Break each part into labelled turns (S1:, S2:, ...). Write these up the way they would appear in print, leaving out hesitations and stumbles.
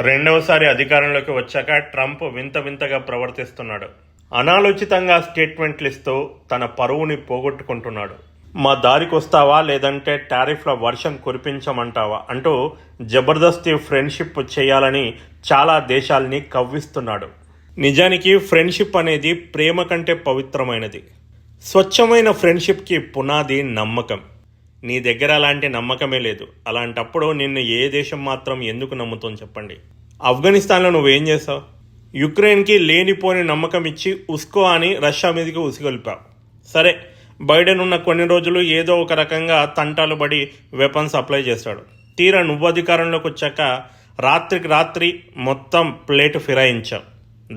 S1: రెండవసారి అధికారంలోకి వచ్చాక ట్రంప్ వింత వింతగా ప్రవర్తిస్తున్నాడు. అనాలోచితంగా స్టేట్మెంట్లు ఇస్తూ తన పరువుని పోగొట్టుకుంటున్నాడు. మా దారికి వస్తావా లేదంటే టారిఫ్ల వర్షం కురిపించమంటావా అంటూ జబర్దస్తి ఫ్రెండ్షిప్ చేయాలని చాలా దేశాల్ని కవ్విస్తున్నాడు. నిజానికి ఫ్రెండ్షిప్ అనేది ప్రేమ కంటే పవిత్రమైనది. స్వచ్ఛమైన ఫ్రెండ్షిప్కి పునాది నమ్మకం. నీ దగ్గర అలాంటి నమ్మకమే లేదు. అలాంటప్పుడు నిన్ను ఏ దేశం మాత్రం ఎందుకు నమ్ముతుంది చెప్పండి. ఆఫ్ఘనిస్తాన్లో నువ్వేం చేసావు? యుక్రెయిన్కి లేనిపోని నమ్మకం ఇచ్చి ఉస్కో అని రష్యా మీదకి ఉసిగొల్పావు. సరే, బైడెన్ ఉన్న కొన్ని రోజులు ఏదో ఒక రకంగా తంటాలు పడి వెపన్స్ అప్లై చేశాడు. తీరా నువ్వు అధికారంలోకి వచ్చాక రాత్రికి రాత్రి మొత్తం ప్లేట్ ఫిరాయించావు.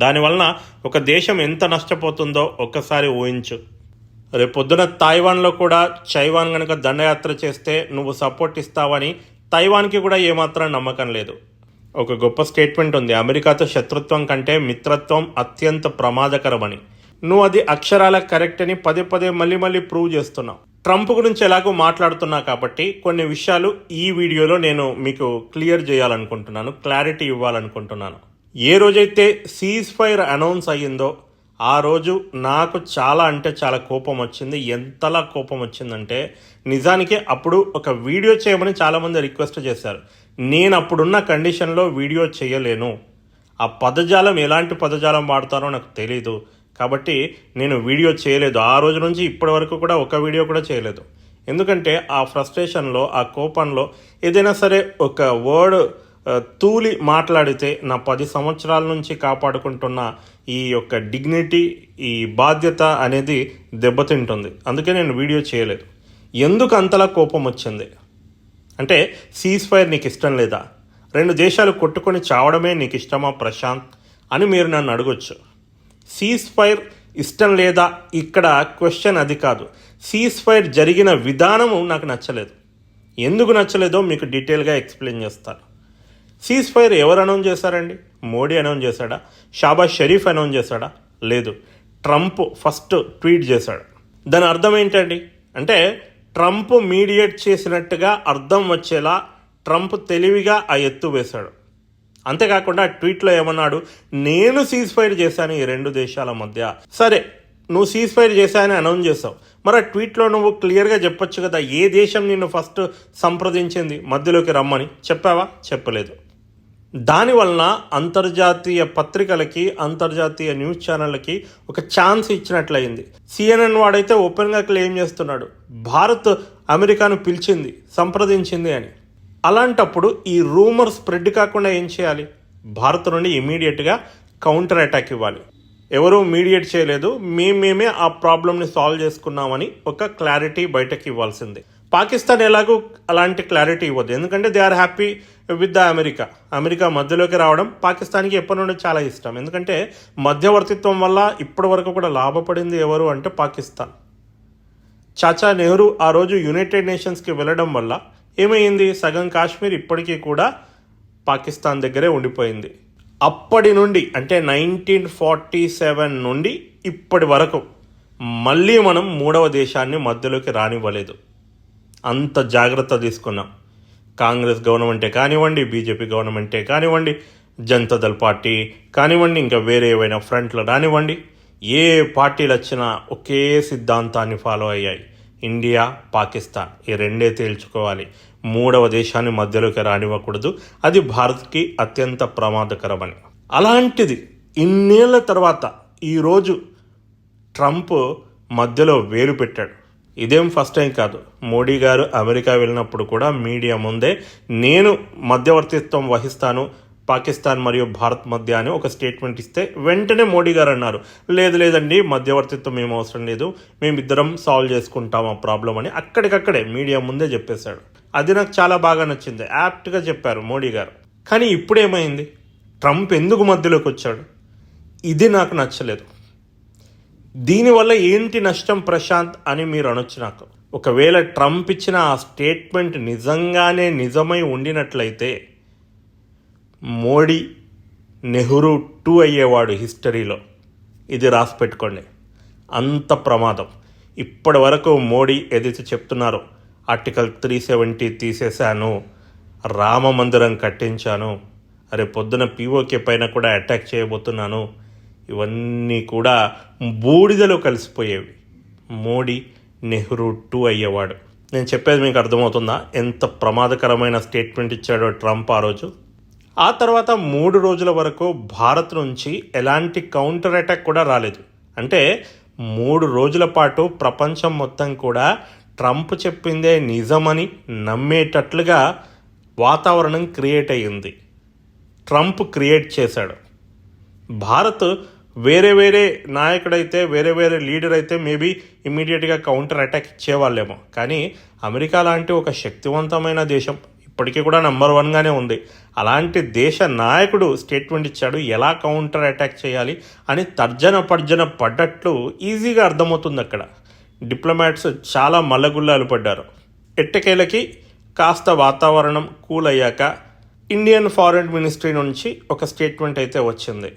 S1: దానివలన ఒక దేశం ఎంత నష్టపోతుందో ఒక్కసారి ఊహించు. రేపొద్దున తైవాన్లో కూడా చైవాన్ గనక దండయాత్ర చేస్తే నువ్వు సపోర్ట్ ఇస్తావని తైవాన్కి కూడా ఏమాత్రం నమ్మకం లేదు. ఒక గొప్ప స్టేట్మెంట్ ఉంది, అమెరికాతో శత్రుత్వం కంటే మిత్రత్వం అత్యంత ప్రమాదకరమని. నువ్వు అది అక్షరాల కరెక్ట్ అని పదే పదే మళ్ళీ ప్రూవ్ చేస్తున్నావు. ట్రంప్ గురించి ఎలాగో మాట్లాడుతున్నా కాబట్టి కొన్ని విషయాలు ఈ వీడియోలో నేను మీకు క్లియర్ చేయాలనుకుంటున్నాను, క్లారిటీ ఇవ్వాలనుకుంటున్నాను. ఏ రోజైతే సీజ్ ఫైర్ అనౌన్స్ అయ్యిందో ఆ రోజు నాకు చాలా అంటే చాలా కోపం వచ్చింది. ఎంతలా కోపం వచ్చిందంటే నిజానికి అప్పుడు ఒక వీడియో చేయమని చాలామంది రిక్వెస్ట్ చేశారు. నేను అప్పుడున్న కండిషన్లో వీడియో చేయలేను. ఆ పదజాలం ఎలాంటి పదజాలం వాడతారో నాకు తెలీదు. కాబట్టి నేను వీడియో చేయలేదు. ఆ రోజు నుంచి ఇప్పటి వరకు కూడా ఒక వీడియో కూడా చేయలేదు. ఎందుకంటే ఆ ఫ్రస్ట్రేషన్లో, ఆ కోపంలో ఏదైనా సరే ఒక వర్డ్ తూలి మాట్లాడితే నా 10 సంవత్సరాల నుంచి కాపాడుకుంటున్న ఈ యొక్క డిగ్నిటీ, ఈ బాధ్యత అనేది దెబ్బతింటుంది. అందుకే నేను వీడియో చేయలేదు. ఎందుకు అంతలా కోపం వచ్చింది అంటే, సీజ్ ఫైర్ నీకు ఇష్టం లేదా? 2 దేశాలు కొట్టుకొని చావడమే నీకు ఇష్టమా ప్రశాంత్ అని మీరు నన్ను అడగొచ్చు. సీజ్ ఫైర్ ఇష్టం లేదా, ఇక్కడ క్వశ్చన్ అది కాదు. సీజ్ ఫైర్ జరిగిన విధానము నాకు నచ్చలేదు. ఎందుకు నచ్చలేదో మీకు డీటెయిల్గా ఎక్స్ప్లెయిన్ చేస్తాను. సీజ్ ఫైర్ ఎవరు అనౌన్స్ చేశారండి? మోడీ అనౌన్స్ చేశాడా? షాబాజ్ షరీఫ్ అనౌన్స్ చేశాడా? లేదు, ట్రంప్ ఫస్ట్ ట్వీట్ చేశాడు. దాని అర్థం ఏంటండి అంటే, ట్రంప్ మీడియేట్ చేసినట్టుగా అర్థం వచ్చేలా ట్రంప్ తెలివిగా ఆ ఎత్తు వేశాడు. అంతేకాకుండా ట్వీట్లో ఏమన్నాడు, నేను సీజ్ ఫైర్ చేశాను ఈ 2 దేశాల మధ్య. సరే, నువ్వు సీజ్ ఫైర్ చేశానని అనౌన్స్ చేసావు, మరి ఆ ట్వీట్లో నువ్వు క్లియర్గా చెప్పొచ్చు కదా, ఏ దేశం నిన్ను ఫస్ట్ సంప్రదించింది మధ్యలోకి రమ్మని. చెప్పావా? చెప్పలేదు. దానివలన అంతర్జాతీయ పత్రికలకి, అంతర్జాతీయ న్యూస్ ఛానళ్ళకి ఒక ఛాన్స్ ఇచ్చినట్లయింది. CNN వాడైతే ఓపెన్గా క్లెయిమ్ చేస్తున్నాడు, భారత్ అమెరికాను పిలిచింది, సంప్రదించింది అని. అలాంటప్పుడు ఈ రూమర్ స్ప్రెడ్ కాకుండా ఏం చేయాలి? భారత్ నుండి ఇమీడియట్గా కౌంటర్ అటాక్ ఇవ్వాలి. ఎవరూ మీడియేట్ చేయలేదు, మేమే ఆ ప్రాబ్లమ్ని సాల్వ్ చేసుకున్నామని ఒక క్లారిటీ బయటకు ఇవ్వాల్సిందే. పాకిస్తాన్ ఎలాగూ అలాంటి క్లారిటీ ఇవ్వదు. ఎందుకంటే they are happy with the America మధ్యలోకి రావడం పాకిస్తాన్కి ఎప్పటి నుండి చాలా ఇష్టం. ఎందుకంటే మధ్యవర్తిత్వం వల్ల ఇప్పటి వరకు కూడా లాభపడింది ఎవరు అంటే పాకిస్తాన్. చాచా నెహ్రూ ఆ రోజు యునైటెడ్ నేషన్స్కి వెళ్ళడం వల్ల ఏమైంది? సగం కాశ్మీర్ ఇప్పటికీ కూడా పాకిస్తాన్ దగ్గరే ఉండిపోయింది. అప్పటి నుండి అంటే 1947 నుండి ఇప్పటి వరకు మళ్ళీ మనం 3వ దేశాన్ని మధ్యలోకి రానివ్వలేదు. అంత జాగ్రత్త తీసుకున్నాం. కాంగ్రెస్ గవర్నమెంటే కానివ్వండి, బీజేపీ గవర్నమెంటే కానివ్వండి, జనతాదళ్ పార్టీ కానివ్వండి, ఇంకా వేరే ఏవైనా ఫ్రంట్లు రానివ్వండి, ఏ పార్టీలు వచ్చినా ఒకే సిద్ధాంతాన్ని ఫాలో అయ్యాయి. ఇండియా, పాకిస్తాన్ ఈ 2 తేల్చుకోవాలి. 3వ దేశాన్ని మధ్యలోకి రానివ్వకూడదు. అది భారత్కి అత్యంత ప్రమాదకరమని. అలాంటిది ఇన్నేళ్ల తర్వాత ఈరోజు ట్రంప్ మధ్యలో వేలు పెట్టాడు. ఇదేం ఫస్ట్ టైం కాదు. మోడీ గారు అమెరికా వెళ్ళినప్పుడు కూడా మీడియా ముందే నేను మధ్యవర్తిత్వం వహిస్తాను పాకిస్తాన్ మరియు భారత్ మధ్య అని ఒక స్టేట్మెంట్ ఇస్తే వెంటనే మోడీ గారు అన్నారు, లేదండి మధ్యవర్తిత్వం ఏం అవసరం లేదు, మేమిద్దరం సాల్వ్ చేసుకుంటాం ఆ ప్రాబ్లం అని అక్కడికక్కడే మీడియా ముందే చెప్పేశాడు. అది నాకు చాలా బాగా నచ్చింది. యాప్ట్గా చెప్పారు మోడీ గారు. కానీ ఇప్పుడేమైంది? ట్రంప్ ఎందుకు మధ్యలోకి వచ్చాడు? ఇది నాకు నచ్చలేదు. దీనివల్ల ఏంటి నష్టం ప్రశాంత్ అని మీరు అనొచ్చు నాకు. ఒకవేళ ట్రంప్ ఇచ్చిన ఆ స్టేట్మెంట్ నిజంగానే నిజమై ఉండినట్లయితే మోడీ నెహ్రూ 2 అయ్యేవాడు హిస్టరీలో. ఇది రాసి పెట్టుకోండి. అంత ప్రమాదం. ఇప్పటి వరకు మోడీ ఏదైతే చెప్తున్నారో ఆర్టికల్ 370 తీసేశాను, రామ మందిరం కట్టించాను, రేపు పొద్దున పీఓకే పైన కూడా అటాక్ చేయబోతున్నాను, ఇవన్నీ కూడా బూడిదలో కలిసిపోయేవి. మోడీ నెహ్రూ 2 అయ్యేవాడు. నేను చెప్పేది మీకు అర్థమవుతుందా? ఎంత ప్రమాదకరమైన స్టేట్మెంట్ ఇచ్చాడో ట్రంప్ ఆ రోజు. ఆ తర్వాత 3 రోజుల వరకు భారత్ నుంచి ఎలాంటి కౌంటర్ అటాక్ కూడా రాలేదు. అంటే 3 రోజుల పాటు ప్రపంచం మొత్తం కూడా ట్రంప్ చెప్పిందే నిజమని నమ్మేటట్లుగా వాతావరణం క్రియేట్ అయ్యింది. ట్రంప్ క్రియేట్ చేశాడు. భారత్ వేరే నాయకుడైతే, వేరే లీడర్ అయితే మేబీ ఇమ్మీడియట్గా కౌంటర్ అటాక్ ఇచ్చేవాళ్ళేమో. కానీ అమెరికా లాంటి ఒక శక్తివంతమైన దేశం, ఇప్పటికీ కూడా నెంబర్ 1గానే ఉంది, అలాంటి దేశ నాయకుడు స్టేట్మెంట్ ఇచ్చాడు. ఎలా కౌంటర్ అటాక్ చేయాలి అని తర్జన పడ్డట్లు ఈజీగా అర్థమవుతుంది. అక్కడ డిప్లొమాట్స్ చాలా మల్లగుల్లాలు పడ్డారు. ఎట్టకేలకి కాస్త వాతావరణం కూల్ అయ్యాక ఇండియన్ ఫారెన్ మినిస్ట్రీ నుంచి ఒక స్టేట్మెంట్ అయితే వచ్చింది.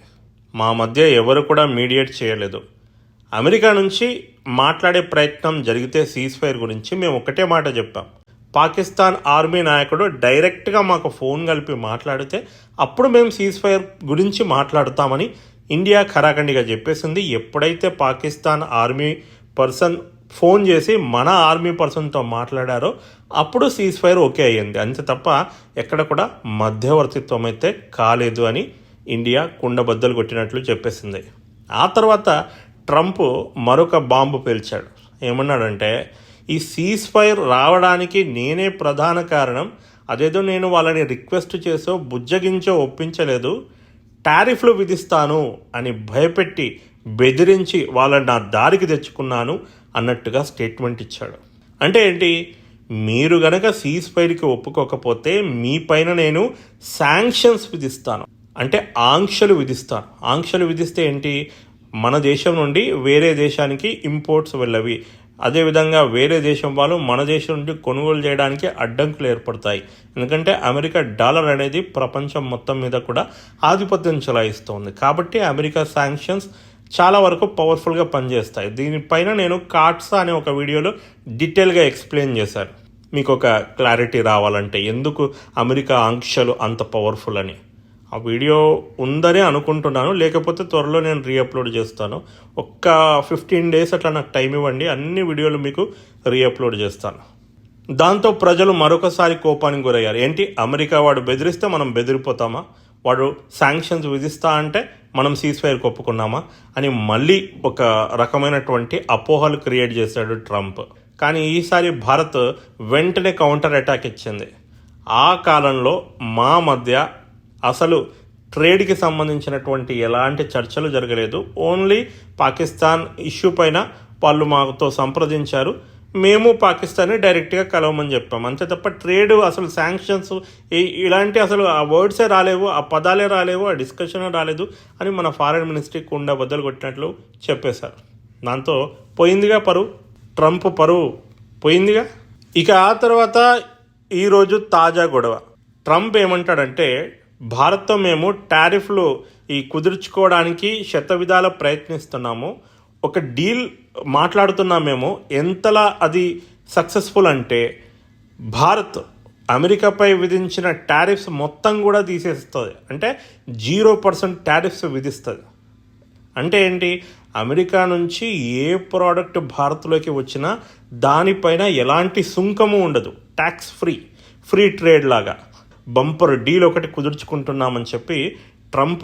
S1: మా మధ్య ఎవరు కూడా మీడియేట్ చేయలేదు. అమెరికా నుంచి మాట్లాడే ప్రయత్నం జరిగితే సీజ్ ఫైర్ గురించి మేము ఒకటే మాట చెప్పాం. పాకిస్తాన్ ఆర్మీ నాయకుడు డైరెక్ట్గా మాకు ఫోన్ కలిపి మాట్లాడితే అప్పుడు మేము సీజ్ ఫైర్ గురించి మాట్లాడుతామని ఇండియా ఖరాఖండిగా చెప్పేసింది. ఎప్పుడైతే పాకిస్తాన్ ఆర్మీ పర్సన్ ఫోన్ చేసి మన ఆర్మీ పర్సన్తో మాట్లాడారో అప్పుడు సీజ్ ఫైర్ ఓకే అయ్యింది. అంతే తప్ప ఎక్కడ కూడా మధ్యవర్తిత్వం అయితే కాలేదు అని ఇండియా కుండబద్దలు కొట్టినట్లు చెప్పేసింది. ఆ తర్వాత ట్రంప్ మరొక బాంబు పేల్చాడు. ఏమన్నాడంటే, ఈ సీజ్ ఫైర్ రావడానికి నేనే ప్రధాన కారణం, అదేదో నేను వాళ్ళని రిక్వెస్ట్ చేసో బుజ్జగించో ఒప్పించలేదు, టారిఫ్లు విధిస్తాను అని భయపెట్టి బెదిరించి వాళ్ళని నా దారికి తెచ్చుకున్నాను అన్నట్టుగా స్టేట్మెంట్ ఇచ్చాడు. అంటే ఏంటి? మీరు గనక సీజ్ ఫైర్కి ఒప్పుకోకపోతే మీ పైన నేను శాంక్షన్స్ విధిస్తాను, అంటే ఆంక్షలు విధిస్తాను. ఆంక్షలు విధిస్తే ఏంటి? మన దేశం నుండి వేరే దేశానికి ఇంపోర్ట్స్ వెళ్ళవి, అదేవిధంగా వేరే దేశం వాళ్ళు మన దేశం నుండి కొనుగోలు చేయడానికి అడ్డంకులు ఏర్పడతాయి. ఎందుకంటే అమెరికా డాలర్ అనేది ప్రపంచం మొత్తం మీద కూడా ఆధిపత్యం చెలాయిస్తోంది. కాబట్టి అమెరికా శాంక్షన్స్ చాలా వరకు పవర్ఫుల్గా పనిచేస్తాయి. దీనిపైన నేను కాట్సా అనే ఒక వీడియోలో డీటెయిల్గా ఎక్స్ప్లెయిన్ చేశాను. మీకు ఒక క్లారిటీ రావాలంటే ఎందుకు అమెరికా ఆంక్షలు అంత పవర్ఫుల్ అని. ఆ వీడియో ఉందని అనుకుంటున్నాను, లేకపోతే త్వరలో నేను రీఅప్లోడ్ చేస్తాను. ఒక్క 15 days అట్లా నాకు టైం ఇవ్వండి, అన్ని వీడియోలు మీకు రీఅప్లోడ్ చేస్తాను. దాంతో ప్రజలు మరొకసారి కోపానికి గురయ్యారు. ఏంటి, అమెరికా వాడు బెదిరిస్తే మనం బెదిరిపోతామా? వాడు శాంక్షన్స్ విధిస్తా అంటే మనం సీజ్ ఫైర్కి ఒప్పుకున్నామా అని మళ్ళీ ఒక రకమైనటువంటి అపోహలు క్రియేట్ చేశాడు ట్రంప్. కానీ ఈసారి భారత్ వెంటనే కౌంటర్ అటాక్ ఇచ్చింది. ఆ కాలంలో మా మధ్య అసలు ట్రేడ్కి సంబంధించినటువంటి ఎలాంటి చర్చలు జరగలేదు. ఓన్లీ పాకిస్తాన్ ఇష్యూ పైన వాళ్ళు మాతో సంప్రదించారు, మేము పాకిస్తాన్ని డైరెక్ట్గా కలవమని చెప్పాం. అంతే తప్ప ట్రేడ్, అసలు శాంక్షన్స్ ఇలాంటి అసలు ఆ వర్డ్సే రాలేవు, ఆ పదాలే రాలేవు, ఆ డిస్కషనే రాలేదు అని మన ఫారెన్ మినిస్ట్రీ కుండ బద్దలు కొట్టినట్లు చెప్పేశారు. దాంతో పోయిందిగా పరువు, ట్రంప్ పరువు పోయిందిగా. ఇక ఆ తర్వాత ఈరోజు తాజా గొడవ. ట్రంప్ ఏమంటాడంటే, భారత్తో మేము టారిఫ్లు కుదుర్చుకోవడానికి శతవిధాల ప్రయత్నిస్తున్నాము, ఒక డీల్ మాట్లాడుతున్నామేమో. ఎంతలా అది సక్సెస్ఫుల్ అంటే భారత్ అమెరికాపై విధించిన టారిఫ్స్ మొత్తం కూడా తీసేస్తుంది. అంటే 0% టారిఫ్స్ విధిస్తుంది. అంటే ఏంటి? అమెరికా నుంచి ఏ ప్రోడక్ట్ భారత్లోకి వచ్చినా దానిపైన ఎలాంటి సుంకము ఉండదు, ట్యాక్స్ ఫ్రీ ట్రేడ్ లాగా బంపర్ డీల్ ఒకటి కుదుర్చుకుంటున్నామని చెప్పి ట్రంప్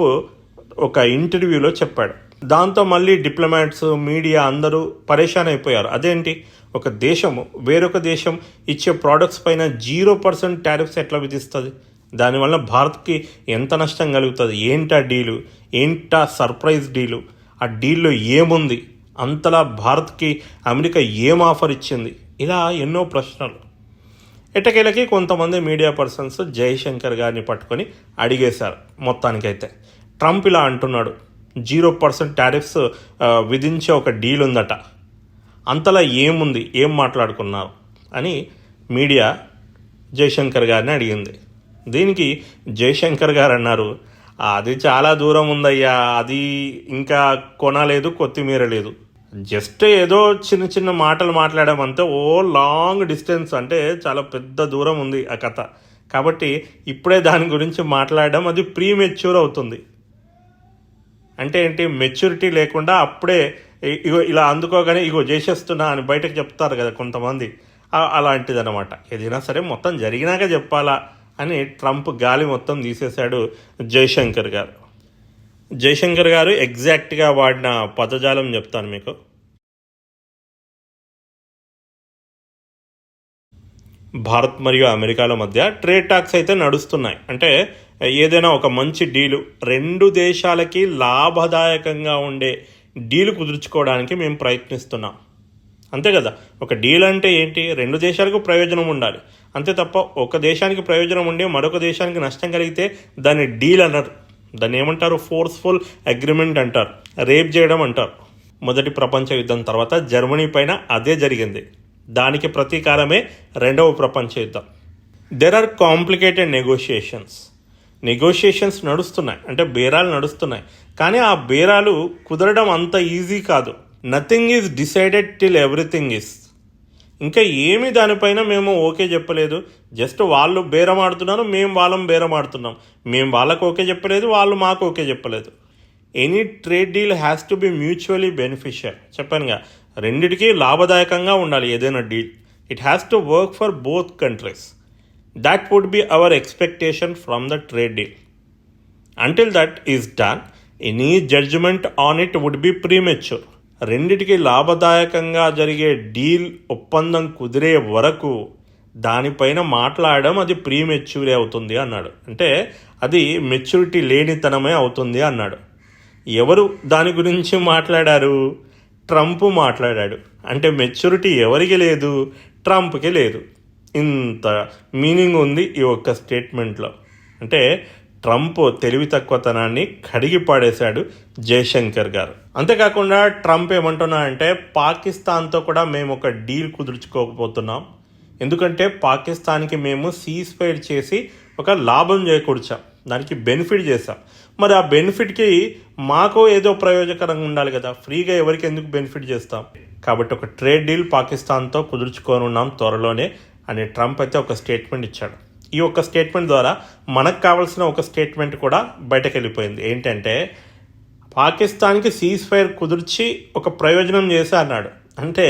S1: ఒక ఇంటర్వ్యూలో చెప్పాడు. దాంతో మళ్ళీ డిప్లొమాట్స్, మీడియా అందరూ పరేషాన్ అయిపోయారు. అదేంటి, ఒక దేశము వేరొక దేశం ఇచ్చే ప్రోడక్ట్స్ పైన 0% టారిఫ్స్ ఎట్లా విధిస్తుంది? దానివల్ల భారత్కి ఎంత నష్టం కలుగుతుంది? ఏంటా డీలు? ఏంటా సర్ప్రైజ్ డీలు? ఆ డీల్లో ఏముంది? అంతలా భారత్కి అమెరికా ఏం ఆఫర్ ఇచ్చింది? ఇలా ఎన్నో ప్రశ్నలు. ఎట్టకేలకి కొంతమంది మీడియా పర్సన్స్ జయశంకర్ గారిని పట్టుకొని అడిగేశారు. మొత్తానికైతే ట్రంప్ ఇలా అంటున్నాడు, 0% టారిఫ్స్ విధించే ఒక డీల్ ఉందట, అంతలా ఏముంది, ఏం మాట్లాడుకున్నారు అని మీడియా జయశంకర్ గారిని అడిగింది. దీనికి జయశంకర్ గారు అన్నారు, అది చాలా దూరం ఉందయ్యా, అది ఇంకా కొనలేదు, కొత్తిమీర లేదు, జస్ట్ ఏదో చిన్న మాటలు మాట్లాడామంటే ఓ లాంగ్ డిస్టెన్స్, అంటే చాలా పెద్ద దూరం ఉంది ఆ కథ. కాబట్టి ఇప్పుడే దాని గురించి మాట్లాడడం అది ప్రీమెచ్యూర్ అవుతుంది. అంటే ఏంటి, మెచ్యూరిటీ లేకుండా అప్పుడే ఇగో ఇలా అందుకోగానే ఇగో చేసేస్తున్నా అని బయటకు చెప్తారు కదా కొంతమంది, అలాంటిదన్నమాట. ఏదైనా సరే మొత్తం జరిగినాక చెప్పాలా అని ట్రంప్ గాలి మొత్తం తీసేశాడు జయశంకర్ గారు. జయశంకర్ గారు ఎగ్జాక్ట్గా వాడిన పదజాలం చెప్తాను మీకు. భారత్ మరియు అమెరికాల మధ్య ట్రేడ్ టాక్స్ అయితే నడుస్తున్నాయి. అంటే ఏదైనా ఒక మంచి డీలు, రెండు దేశాలకి లాభదాయకంగా ఉండే డీలు కుదుర్చుకోవడానికి మేము ప్రయత్నిస్తున్నాం. అంతే కదా, ఒక డీల్ అంటే ఏంటి, రెండు దేశాలకు ప్రయోజనం ఉండాలి అంతే తప్ప ఒక దేశానికి ప్రయోజనం ఉండి మరొక దేశానికి నష్టం కలిగితే దాన్ని డీల్ అన్నారు. దాన్ని ఏమంటారు, ఫోర్స్ఫుల్ అగ్రిమెంట్ అంటారు, రేప్ చేయడం అంటారు. మొదటి ప్రపంచ యుద్ధం తర్వాత జర్మనీ పైన అదే జరిగింది. దానికి ప్రతీకారమే రెండవ ప్రపంచ యుద్ధం. దెర్ ఆర్ కాంప్లికేటెడ్ నెగోషియేషన్స్ నడుస్తున్నాయి, అంటే బేరాలు నడుస్తున్నాయి. కానీ ఆ బేరాలు కుదరడం అంత ఈజీ కాదు. Nothing is decided till everything is. ఇంకా ఏమీ దానిపైన మేము ఓకే చెప్పలేదు. జస్ట్ వాళ్ళు బేరం ఆడుతున్నారు, మేము వాళ్ళం బేరం ఆడుతున్నాం. మేము వాళ్ళకు ఓకే చెప్పలేదు, వాళ్ళు మాకు ఓకే చెప్పలేదు. Any trade deal has to be mutually beneficial. చెప్పానుగా, రెండిటికి లాభదాయకంగా ఉండాలి ఏదైనా deal. It has to work for both countries. That would be our expectation from the trade deal. Until that is done, any judgment on it would be premature. రెండిటికి లాభదాయకంగా జరిగే deal ఒప్పందం కుదిరే వరకు దానిపైన మాట్లాడడం అది ప్రీమెచ్యూరే అవుతుంది అన్నాడు. అంటే అది మెచ్యూరిటీ లేనితనమే అవుతుంది అన్నాడు. ఎవరు దాని గురించి మాట్లాడారు? ట్రంప్ మాట్లాడాడు. అంటే మెచ్యూరిటీ ఎవరికి లేదు? ట్రంప్కి లేదు. ఇంత మీనింగ్ ఉంది ఈ ఒక్క స్టేట్మెంట్లో. అంటే ట్రంప్ తెలివి తక్కువతనాన్ని కడిగి పాడేశాడు జయశంకర్ గారు. అంతేకాకుండా ట్రంప్ ఏమంటున్నా అంటే పాకిస్తాన్తో కూడా మేము ఒక డీల్ కుదుర్చుకోకపోతున్నాం. ఎందుకంటే పాకిస్తాన్కి మేము సీజ్ ఫైర్ చేసి ఒక లాభం చేకూర్చాం, దానికి బెనిఫిట్ చేసాం. మరి ఆ బెనిఫిట్కి మాకు ఏదో ప్రయోజకరంగా ఉండాలి కదా, ఫ్రీగా ఎవరికి ఎందుకు బెనిఫిట్ చేస్తాం? కాబట్టి ఒక ట్రేడ్ డీల్ పాకిస్తాన్తో కుదుర్చుకోనున్నాం త్వరలోనే అని ట్రంప్ అయితే ఒక స్టేట్మెంట్ ఇచ్చాడు. ఈ ఒక్క స్టేట్మెంట్ ద్వారా మనకు కావాల్సిన ఒక స్టేట్మెంట్ కూడా బయటకు వెళ్ళిపోయింది. ఏంటంటే పాకిస్తాన్కి సీజ్ ఫైర్ కుదిర్చి ఒక ప్రయోజనం చేశా అన్నాడు. అంటే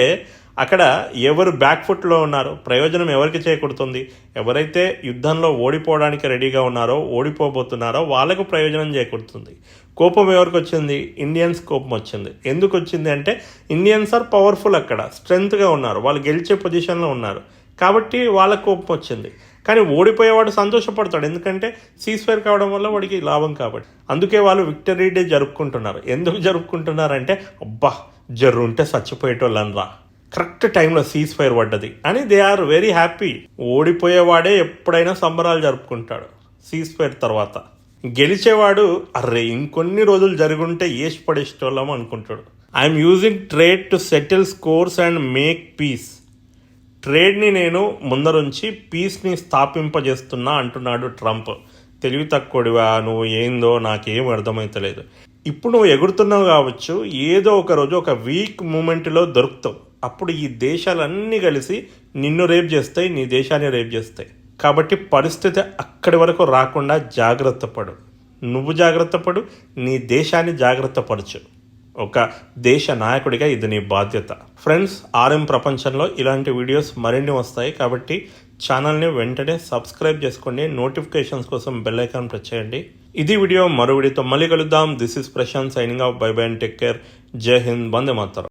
S1: అక్కడ ఎవరు బ్యాక్ ఫుట్లో ఉన్నారో, ప్రయోజనం ఎవరికి చేకూరుతుంది? ఎవరైతే యుద్ధంలో ఓడిపోవడానికి రెడీగా ఉన్నారో, ఓడిపోబోతున్నారో వాళ్ళకు ప్రయోజనం చేకూరుతుంది. కోపం ఎవరికి వచ్చింది? ఇండియన్స్ కోపం వచ్చింది. ఎందుకు వచ్చింది అంటే ఇండియన్స్ ఆర్ పవర్ఫుల్, అక్కడ స్ట్రెంగ్త్గా ఉన్నారు, వాళ్ళు గెలిచే పొజిషన్లో ఉన్నారు కాబట్టి వాళ్ళకు కోపం వచ్చింది. కానీ ఓడిపోయేవాడు సంతోషపడతాడు, ఎందుకంటే సీజ్ ఫైర్ కావడం వల్ల వాడికి లాభం కాబట్టి. అందుకే వాళ్ళు విక్టరీ డే జరుపుకుంటున్నారు. ఎందుకు జరుపుకుంటున్నారంటే అబ్బా జర్రుంటే చచ్చిపోయేటోళ్ళని రా, కరెక్ట్ టైంలో సీజ్ ఫైర్ పడ్డది అని దే ఆర్ వెరీ హ్యాపీ. ఓడిపోయేవాడే ఎప్పుడైనా సంబరాలు జరుపుకుంటాడు సీజ్ ఫైర్ తర్వాత. గెలిచేవాడు అర్రే ఇంకొన్ని రోజులు జరుగుంటే ఏసి పడేసేటోళ్ళం అనుకుంటాడు. I'm using trade to settle scores and make peace. ట్రేడ్ని నేను ముందరుంచి పీస్ని స్థాపింపజేస్తున్నా అంటున్నాడు ట్రంప్. తెలివి తక్కువడివా నువ్వు, ఏందో నాకేం అర్థమవుతలేదు. ఇప్పుడు నువ్వు ఎగురుతున్నావు కావచ్చు, ఏదో ఒక రోజు ఒక వీక్ మూమెంట్లో దొరుకుతావు. అప్పుడు ఈ దేశాలన్నీ కలిసి నిన్ను రేప్ చేస్తాయి, నీ దేశాన్ని రేప్ చేస్తాయి. కాబట్టి పరిస్థితి అక్కడి వరకు రాకుండా జాగ్రత్త పడు. నువ్వు జాగ్రత్త పడు, నీ దేశాన్ని జాగ్రత్త పరచు. ఒక దేశ నాయకుడిగా ఇది నీ బాధ్యత. ఫ్రెండ్స్, ఆర్ఎం ప్రపంచంలో ఇలాంటి వీడియోస్ మరిన్ని వస్తాయి కాబట్టి ఛానల్ని వెంటనే సబ్స్క్రైబ్ చేసుకోండి. నోటిఫికేషన్స్ కోసం బెల్ ఐకాన్ ప్రెస్ చేయండి. ఇది వీడియో. మరో వీడియోతో మళ్ళీ కలుద్దాం. This is Prashant signing off. Bye bye and take care. Jai Hind. Vande Mataram.